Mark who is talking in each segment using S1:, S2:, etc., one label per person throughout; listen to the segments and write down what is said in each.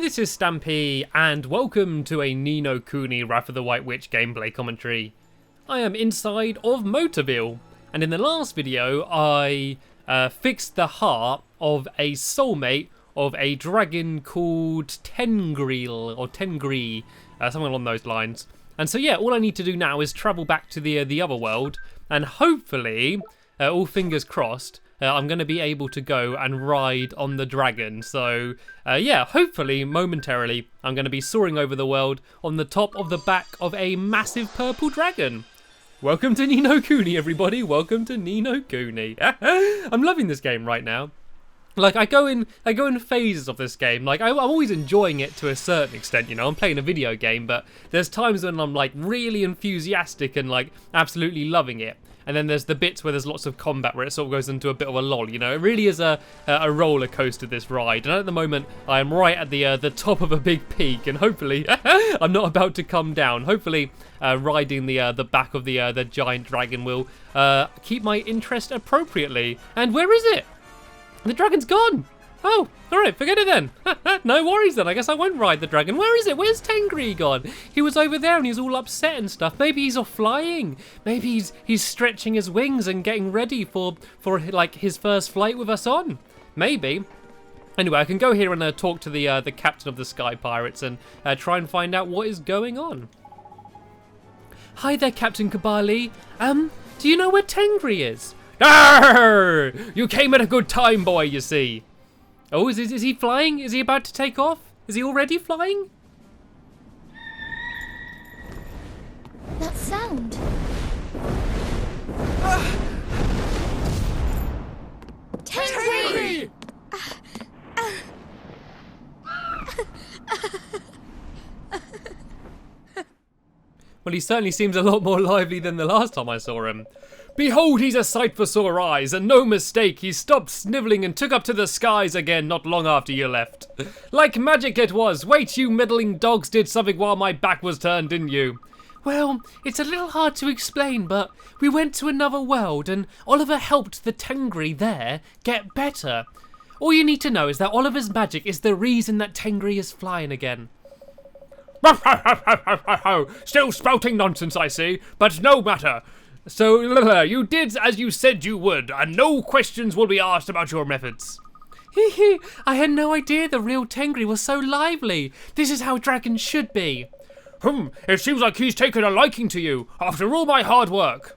S1: this is Stampy, and welcome to a Ni No Kuni Wrath of the White Witch gameplay commentary. I am inside of Motorville, and in the last video I fixed the heart of a soulmate of a dragon called Tengri, or Tengri, something along those lines. And so yeah, all I need to do now is travel back to the other world, and hopefully, all fingers crossed, I'm going to be able to go and ride on the dragon. So yeah, hopefully, momentarily, I'm going to be soaring over the world on the top of the back of a massive purple dragon. Welcome to Ni No Kuni, everybody. Welcome to Ni No Kuni. I'm loving this game right now. Like, I go in phases of this game. Like, I'm always enjoying it to a certain extent, you know. I'm playing a video game, but there's times when I'm, like, really enthusiastic and, like, absolutely loving it. And then there's the bits where there's lots of combat where it sort of goes into a bit of a lull, you know. It really is a roller coaster, this ride. And at the moment, I am right at the top of a big peak, and hopefully I'm not about to come down. Hopefully, riding the back of the giant dragon will keep my interest appropriately. And where is it? The dragon's gone. Oh, all right, forget it then. No worries then. I guess I won't ride the dragon. Where is it? Where's Tengri gone? He was over there and he's all upset and stuff. Maybe he's off flying. Maybe he's stretching his wings and getting ready for like his first flight with us on. Maybe. Anyway, I can go here and talk to the captain of the Sky Pirates and try and find out what is going on. Hi there, Captain Kabali. Do you know where Tengri is? Arr! You came at a good time, boy, you see. Oh, is he flying? Is he about to take off? Is he already flying?
S2: That sound. Tengri!
S1: Well, he certainly seems a lot more lively than the last time I saw him. Behold, he's a sight for sore eyes, and no mistake, he stopped snivelling and took up to the skies again not long after you left. Like magic it was. Wait, you meddling dogs did something while my back was turned, didn't you? Well, it's a little hard to explain, but we went to another world, and Oliver helped the Tengri there get better. All you need to know is that Oliver's magic is the reason that Tengri is flying again. Still spouting nonsense, I see, but no matter. So, you did as you said you would, and no questions will be asked about your methods. Hee, I had no idea the real Tengri was so lively. This is how dragons should be. It seems like he's taken a liking to you, after all my hard work.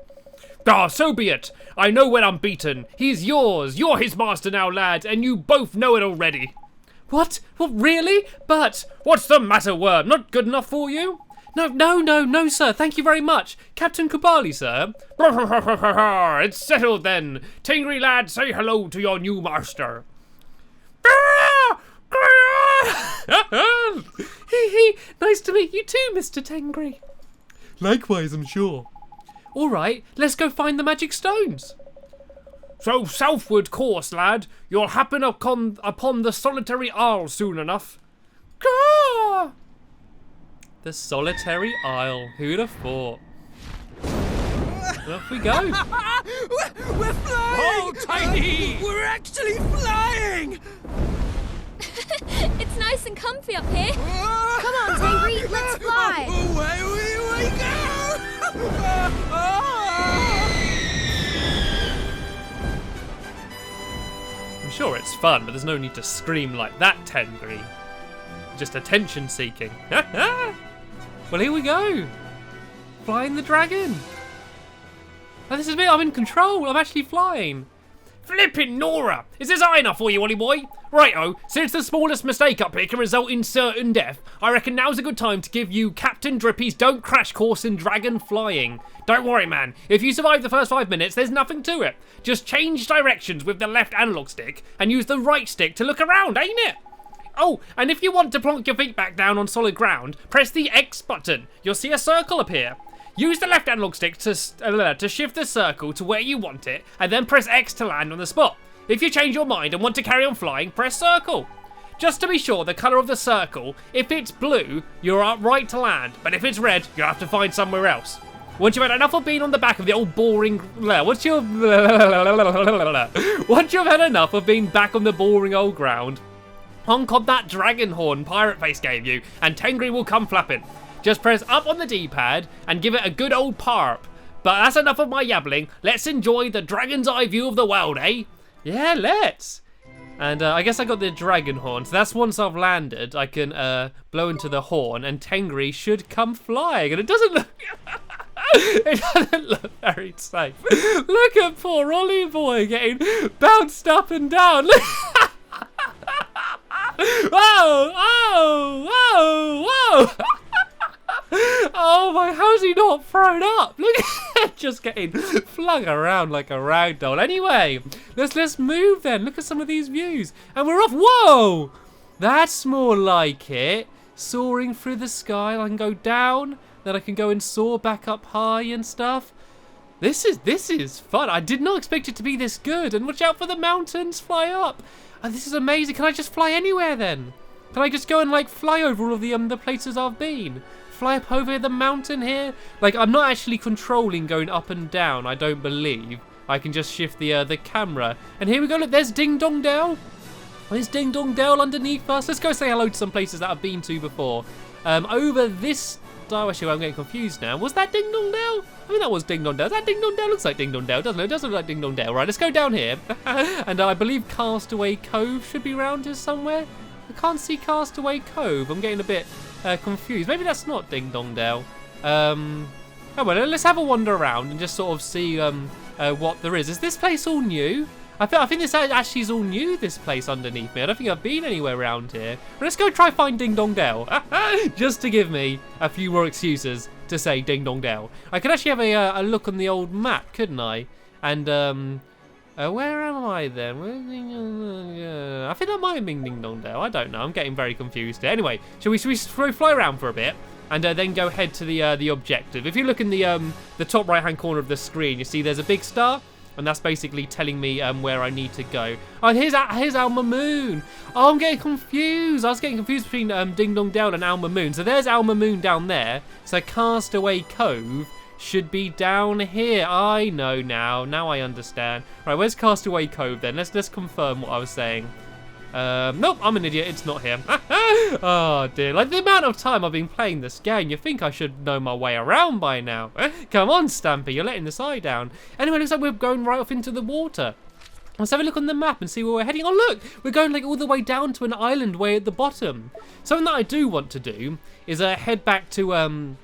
S1: Ah, so be it. I know when I'm beaten. He's yours. You're his master now, lad, and you both know it already. What? What, really? But... What's the matter, Worm? Not good enough for you? No, sir. Thank you very much. Captain Kabali, sir. It's settled then. Tengri, lad, say hello to your new master. Nice to meet you too, Mr. Tengri. Likewise, I'm sure. All right, let's go find the magic stones. So southward course, lad. You'll happen upon the solitary isle soon enough. Gah! The solitary isle. Who'd have thought? And off we go.
S3: We're flying!
S4: Oh, Tiny!
S3: We're actually flying!
S2: It's nice and comfy up here. Come on, Tengri, let's fly.
S3: Away we go!
S1: I'm sure it's fun, but there's no need to scream like that, Tengri. Just attention seeking. Well, here we go. Flying the dragon. Oh, this is me. I'm in control. I'm actually flying. Flippin' Nora! Is this high enough for you, Ollie boy? Righto, since the smallest mistake up here can result in certain death, I reckon now's a good time to give you Captain Drippy's Don't Crash course in dragon flying. Don't worry, man. If you survive the first 5 minutes, there's nothing to it. Just change directions with the left analog stick and use the right stick to look around, ain't it? Oh, and if you want to plonk your feet back down on solid ground, press the X button. You'll see a circle appear. Use the left analog stick to shift the circle to where you want it, and then press X to land on the spot. If you change your mind and want to carry on flying, press circle. Just to be sure, the colour of the circle, if it's blue, you're right to land, but if it's red, you'll have to find somewhere else. Once you've had enough of being on the back of the old boring... Once you've had enough of being back on the boring old ground, Honk on that dragon horn pirate face gave you, and Tengri will come flapping. Just press up on the D-pad and give it a good old parp. But that's enough of my yabbling. Let's enjoy the dragon's eye view of the world, eh? Yeah, let's. And I guess I got the dragon horn. So that's once I've landed, I can blow into the horn and Tengri should come flying. And it doesn't look... it doesn't look very safe. Look at poor Ollie boy getting bounced up and down. Whoa, whoa, whoa, whoa. Oh my, how's he not thrown up? Look at just getting flung around like a rag doll. Anyway, let's move then. Look at some of these views. And we're off. Whoa! That's more like it. Soaring through the sky. I can go down, then I can go and soar back up high and stuff. This is fun. I did not expect it to be this good. And watch out for the mountains. Fly up. Oh, this is amazing. Can I just fly anywhere then? Can I just go and like fly over all of the places I've been? Fly up over the mountain here? Like, I'm not actually controlling going up and down, I don't believe. I can just shift the camera. And here we go, look, there's Ding Dong Dell. There's Ding Dong Dell underneath us. Let's go say hello to some places that I've been to before. Over this direction, I'm getting confused now. Was that Ding Dong Dell? I think that was Ding Dong Dell. Is that Ding Dong Dell? Looks like Ding Dong Dell, doesn't it? It does look like Ding Dong Dell. Right, let's go down here. And I believe Castaway Cove should be around here somewhere. I can't see Castaway Cove. I'm getting a bit confused. Maybe that's not Ding Dong Dell. Oh well, let's have a wander around and just sort of see what there is. Is this place all new? I think this actually is all new, this place underneath me. I don't think I've been anywhere around here. But let's go try find Ding Dong Dell. Just to give me a few more excuses to say Ding Dong Dell. I could actually have a look on the old map, couldn't I? And where am I then? I think that might have been Ding Dong Dell. I don't know. I'm getting very confused here. Anyway, shall we fly around for a bit and then go head to the objective? If you look in the top right-hand corner of the screen, you see there's a big star, and that's basically telling me where I need to go. Oh, here's Alma Moon. Oh, I'm getting confused. I was getting confused between Ding Dong Dell and Alma Moon. So there's Alma Moon down there. So Castaway Cove should be down here. I know now. Now I understand. Right, where's Castaway Cove then? Let's confirm what I was saying. Nope, I'm an idiot. It's not here. Oh dear. Like the amount of time I've been playing this game, you think I should know my way around by now. Come on, Stampy, you're letting this eye down. Anyway, looks like we're going right off into the water. Let's have a look on the map and see where we're heading. Oh look, we're going like all the way down to an island way at the bottom. Something that I do want to do is head back to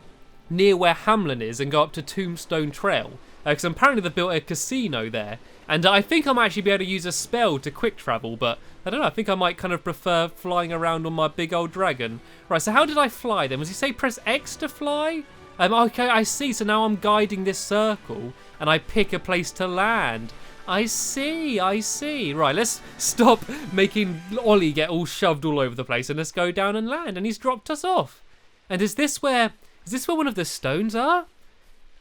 S1: near where Hamlin is and go up to Tombstone Trail. Because apparently they've built a casino there. And I think I might actually be able to use a spell to quick travel, but I don't know, I think I might kind of prefer flying around on my big old dragon. Right, so how did I fly then? Was he say press X to fly? Okay, I see, so now I'm guiding this circle and I pick a place to land. I see. Right, let's stop making Ollie get all shoved all over the place and let's go down and land. And he's dropped us off. And is this where one of the stones are?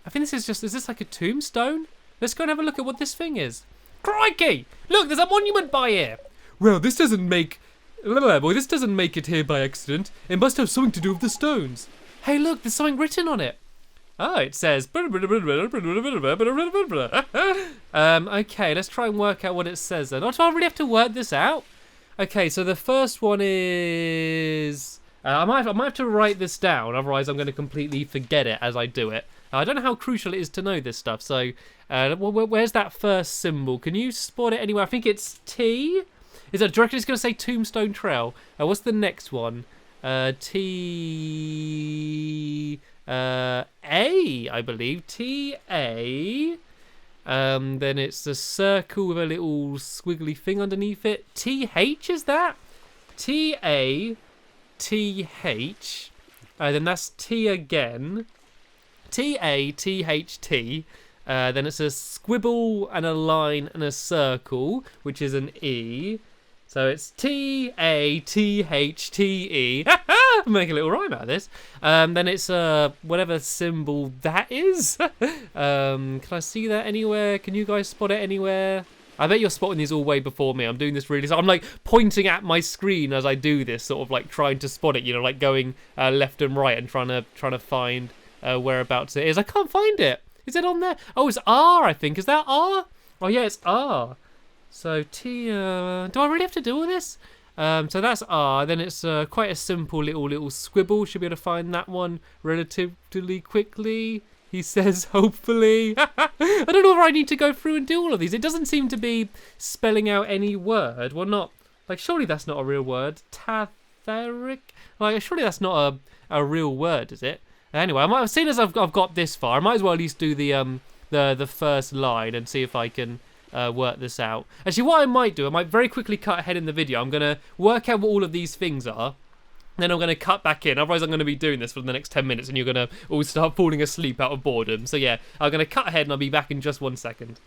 S1: I think this is this like a tombstone? Let's go and have a look at what this thing is. Crikey! Look, there's a monument by here. Well, this doesn't make it here by accident. It must have something to do with the stones. Hey, look, there's something written on it. Oh, it says... Okay, let's try and work out what it says then. Oh, do I really have to work this out? Okay, so the first one is... I might have to write this down, otherwise I'm going to completely forget it as I do it. I don't know how crucial it is to know this stuff, so where's that first symbol? Can you spot it anywhere? I think it's T. Do you reckon it's going to say Tombstone Trail? What's the next one? T... A, I believe. T-A. Then it's a circle with a little squiggly thing underneath it. T-H, is that? T-A-T-H. Then that's T again. T-A-T-H-T. Then it's a squibble and a line and a circle, which is an E. So it's T-A-T-H-T-E. Make a little rhyme out of this. Then it's whatever symbol that is. Can I see that anywhere? Can you guys spot it anywhere? I bet you're spotting these all way before me. I'm doing this really... So I'm like pointing at my screen as I do this, sort of like trying to spot it, you know, like going left and right and trying to find whereabouts it is. I can't find it. Is it on there? Oh, it's R, I think. Is that R? Oh, yeah, it's R. So T... do I really have to do all this? So that's R. Then it's quite a simple little squibble. Should be able to find that one relatively quickly. He says, hopefully. I don't know if I need to go through and do all of these. It doesn't seem to be spelling out any word. Well, not like surely that's not a real word. Tatheric. Like surely that's not a real word, is it? Anyway, as soon as I've got this far, I might as well at least do the first line and see if I can work this out. Actually, what I might do, I might very quickly cut ahead in the video. I'm gonna work out what all of these things are. Then I'm going to cut back in, otherwise I'm going to be doing this for the next 10 minutes and you're going to all start falling asleep out of boredom. So yeah, I'm going to cut ahead and I'll be back in just 1 second.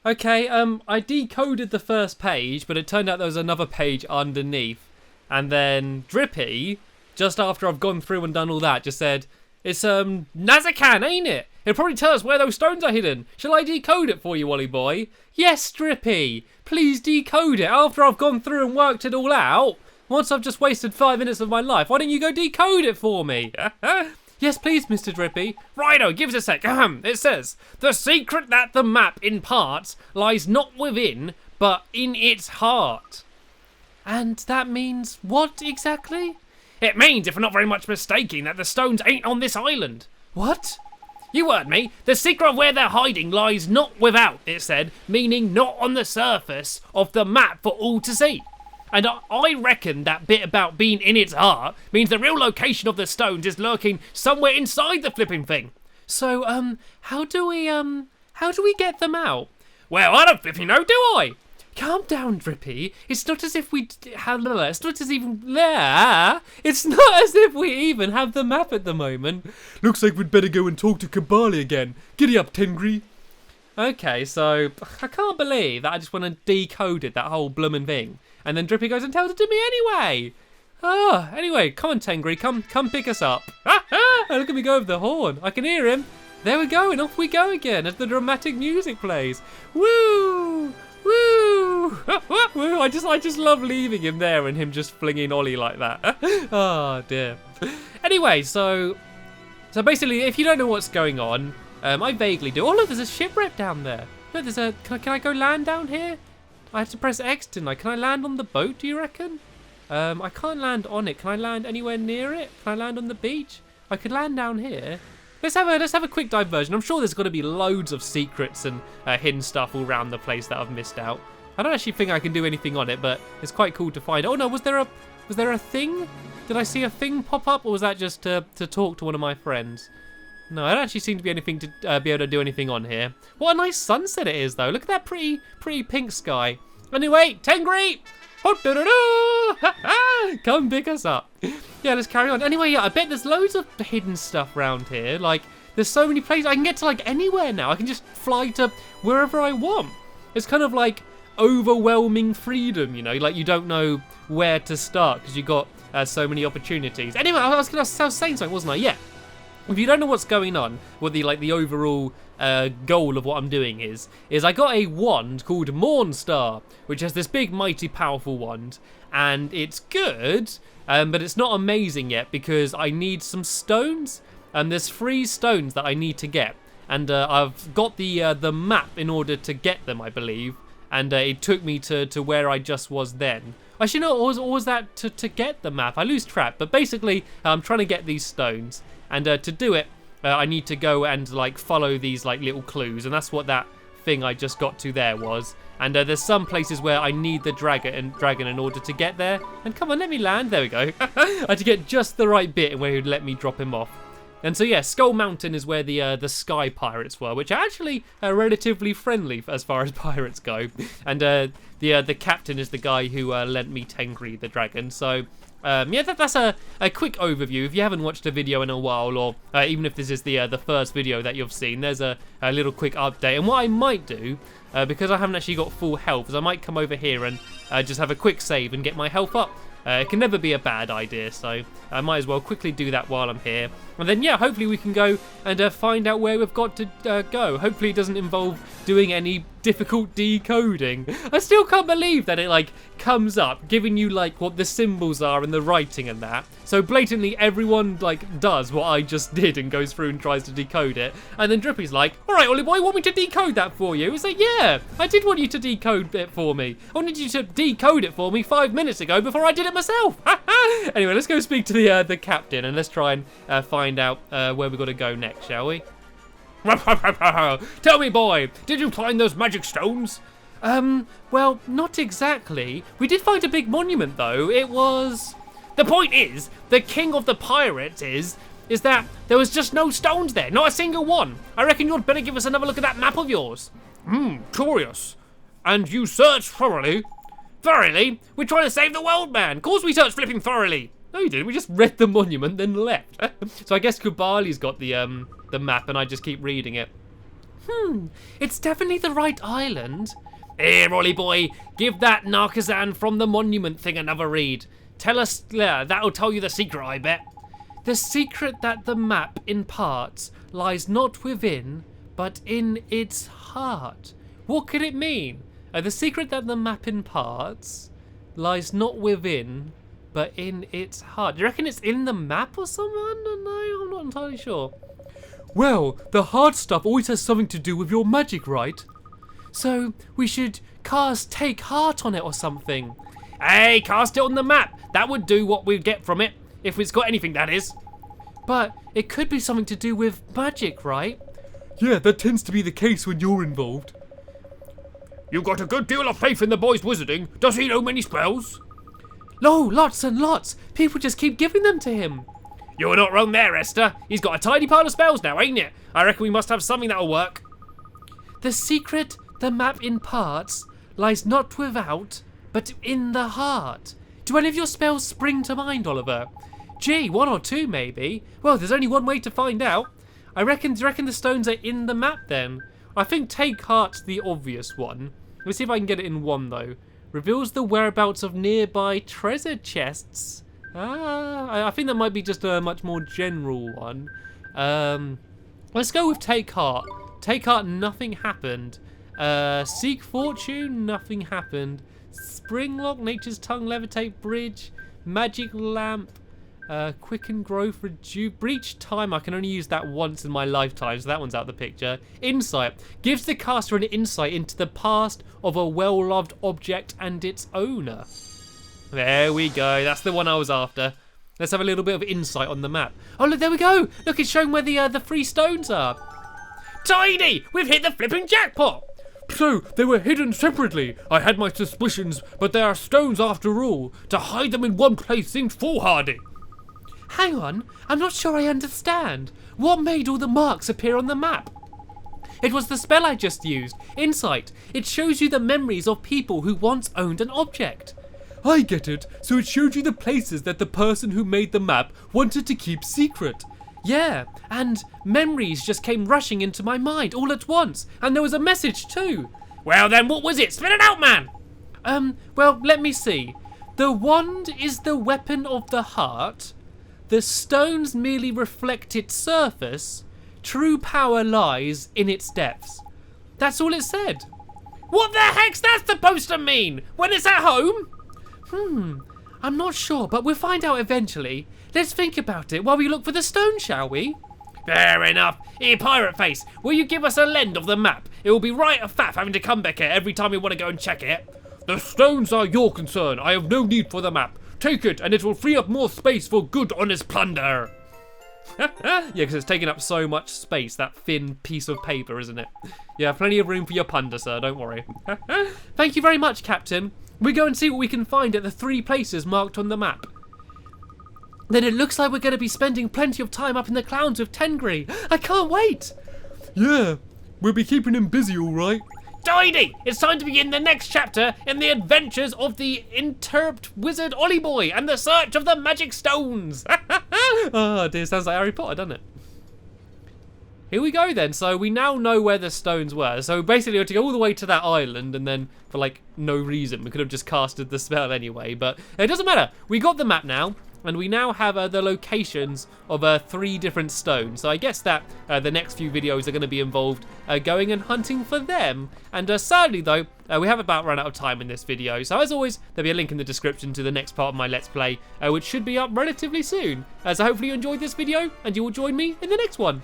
S1: Okay, I decoded the first page, but it turned out there was another page underneath. And then Drippy, just after I've gone through and done all that, just said, it's Nazacan, ain't it? It'll probably tell us where those stones are hidden. Shall I decode it for you, Wally boy? Yes, Drippy, please decode it after I've gone through and worked it all out. Once I've just wasted 5 minutes of my life, why don't you go decode it for me? Yes, please, Mr. Drippy. Righto, give us a sec. It says, the secret that the map imparts lies not within, but in its heart. And that means what exactly? It means, if I'm not very much mistaken, that the stones ain't on this island. What? You heard me. The secret of where they're hiding lies not without, it said, meaning not on the surface of the map for all to see. And I reckon that bit about being in its heart means the real location of the stones is lurking somewhere inside the flipping thing. So, how do we get them out? Well, I don't flipping know, do I? Calm down, Drippy. It's not as if we even have the map at the moment. Looks like we'd better go and talk to Kabali again. Giddy up, Tengri. Okay, so I can't believe that I just went and decoded that whole bloomin' thing. And then Drippy goes and tells it to me anyway. Anyway, come on, Tengri, come pick us up. Look at me go over the horn. I can hear him. There we go, and off we go again as the dramatic music plays. Woo! Woo! Woo! I just love leaving him there and him just flinging Ollie like that. Oh dear. Anyway, so basically, if you don't know what's going on, I vaguely do. Oh look, there's a shipwreck down there. Look, there's a. Can I go land down here? I had to press X, didn't I? Can I land on the boat, do you reckon? I can't land on it. Can I land anywhere near it? Can I land on the beach? I could land down here. Let's have a quick diversion. I'm sure there's got to be loads of secrets and hidden stuff all around the place that I've missed out. I don't actually think I can do anything on it, but it's quite cool to find. Oh no, was there a thing? Did I see a thing pop up, or was that just to talk to one of my friends? No, I don't actually seem to be anything to be able to do anything on here. What a nice sunset it is, though. Look at that pretty pink sky. Anyway, Tengri! Come pick us up. Yeah, let's carry on. Anyway, yeah, I bet there's loads of hidden stuff around here. Like, there's so many places. I can get to, like, anywhere now. I can just fly to wherever I want. It's kind of like overwhelming freedom, you know? Like, you don't know where to start because you got so many opportunities. Anyway, I was saying something, wasn't I? Yeah. If you don't know what's going on, what the overall goal of what I'm doing is I got a wand called Mornstar, which has this big, mighty, powerful wand, and it's good, but it's not amazing yet because I need some stones, and there's 3 stones that I need to get, and I've got the map in order to get them, I believe, and it took me to where I just was then. Actually, no, or was that to get the map? I lose track, but basically, I'm trying to get these stones. And to do it, I need to go and like follow these like little clues, and that's what that thing I just got to there was. And there's some places where I need the dragon in order to get there. And come on, let me land. There we go. I had to get just the right bit where he would let me drop him off. And so yeah, Skull Mountain is where the sky pirates were, which are actually relatively friendly as far as pirates go. And the captain is the guy who lent me Tengri the dragon. So. Yeah, that's a quick overview. If you haven't watched a video in a while, or even if this is the first video that you've seen, there's a little quick update. And what I might do, because I haven't actually got full health, is I might come over here and just have a quick save and get my health up. It can never be a bad idea, so I might as well quickly do that while I'm here. And then, yeah, hopefully we can go and find out where we've got to go. Hopefully it doesn't involve doing any difficult decoding. I still can't believe that it, like, comes up giving you like what the symbols are and the writing and that. So blatantly everyone like does what I just did and goes through and tries to decode it. And then Drippy's like, all right, Ollie boy, want me to decode that for you? It's like, yeah, I did want you to decode it for me. I wanted you to decode it for me 5 minutes ago before I did it myself. Anyway, let's go speak to the captain and let's try and find out where we've got to go next, shall we? Tell me, boy, did you find those magic stones? Well, not exactly. We did find a big monument, though. It was... The point is, the king of the pirates is that there was just no stones there. Not a single one. I reckon you'd better give us another look at that map of yours. Curious. And you searched thoroughly? Thoroughly? We're trying to save the world, man. Of course we searched flipping thoroughly. No, you didn't. We just read the monument, then left. So I guess Kubali's got the map, and I just keep reading it. It's definitely the right island. Here, Ollie boy, give that Narkazan from the monument thing another read. Tell us, that'll tell you the secret, I bet. The secret that the map in parts lies not within, but in its heart. What could it mean? The secret that the map in parts lies not within, but in its heart. Do you reckon it's in the map or something? I don't know, I'm not entirely sure. Well, the hard stuff always has something to do with your magic, right? So we should cast Take Heart on it or something. Hey, cast it on the map. That would do what we get from it. If it's got anything, that is. But it could be something to do with magic, right? Yeah, that tends to be the case when you're involved. You've got a good deal of faith in the boy's wizarding. Does he know many spells? No, lots and lots. People just keep giving them to him. You're not wrong there, Esther. He's got a tidy pile of spells now, ain't it? I reckon we must have something that'll work. The secret, the map in parts, lies not without, but in the heart. Do any of your spells spring to mind, Oliver? Gee, 1 or 2 maybe. Well, there's only one way to find out. Do you reckon the stones are in the map then? I think Take Heart's the obvious one. Let's see if I can get it in 1 though. Reveals the whereabouts of nearby treasure chests. I think that might be just a much more general one. Let's go with Take Heart. Take Heart, nothing happened. Seek Fortune, nothing happened. Springlock, Nature's Tongue, Levitate Bridge, Magic Lamp, Quicken Growth, Breach Time. I can only use that once in my lifetime, so that one's out of the picture. Insight gives the caster an insight into the past of a well-loved object and its owner. There we go. That's the one I was after. Let's have a little bit of insight on the map. Oh, look, there we go. Look, it's showing where the 3 stones are. Tidy! We've hit the flipping jackpot! So, they were hidden separately. I had my suspicions, but they are stones after all. To hide them in one place seemed foolhardy. Hang on, I'm not sure I understand. What made all the marks appear on the map? It was the spell I just used, Insight. It shows you the memories of people who once owned an object. I get it. So it showed you the places that the person who made the map wanted to keep secret. Yeah, and memories just came rushing into my mind all at once, and there was a message too. Well then, what was it? Spit it out, man! Well, let me see. The wand is the weapon of the heart. The stones merely reflect its surface. True power lies in its depths. That's all it said. What the heck's that supposed to mean? When it's at home? I'm not sure, but we'll find out eventually. Let's think about it while we look for the stone, shall we? Fair enough. Here, Pirate Face, will you give us a lend of the map? It will be right a faff having to come back here every time we want to go and check it. The stones are your concern. I have no need for the map. Take it, and it will free up more space for good, honest plunder. Yeah, because it's taking up so much space, that thin piece of paper, isn't it? Yeah, plenty of room for your plunder, sir, don't worry. Thank you very much, Captain. We'll go and see what we can find at the 3 places marked on the map. Then it looks like we're going to be spending plenty of time up in the clouds with Tengri. I can't wait. Yeah, we'll be keeping him busy, all right. Tidy! It's time to begin the next chapter in the adventures of the interpreted wizard Ollie Boy and the search of the magic stones. Oh dear, sounds like Harry Potter, doesn't it? Here we go then. So we now know where the stones were. So basically we had to go all the way to that island, and then for like no reason we could have just casted the spell anyway, but it doesn't matter. We got the map now. and we now have the locations of 3 different stones. So I guess that the next few videos are going to be involved going and hunting for them. And sadly though, we have about run out of time in this video. So as always, there'll be a link in the description to the next part of my Let's Play, which should be up relatively soon. So hopefully you enjoyed this video, and you will join me in the next one.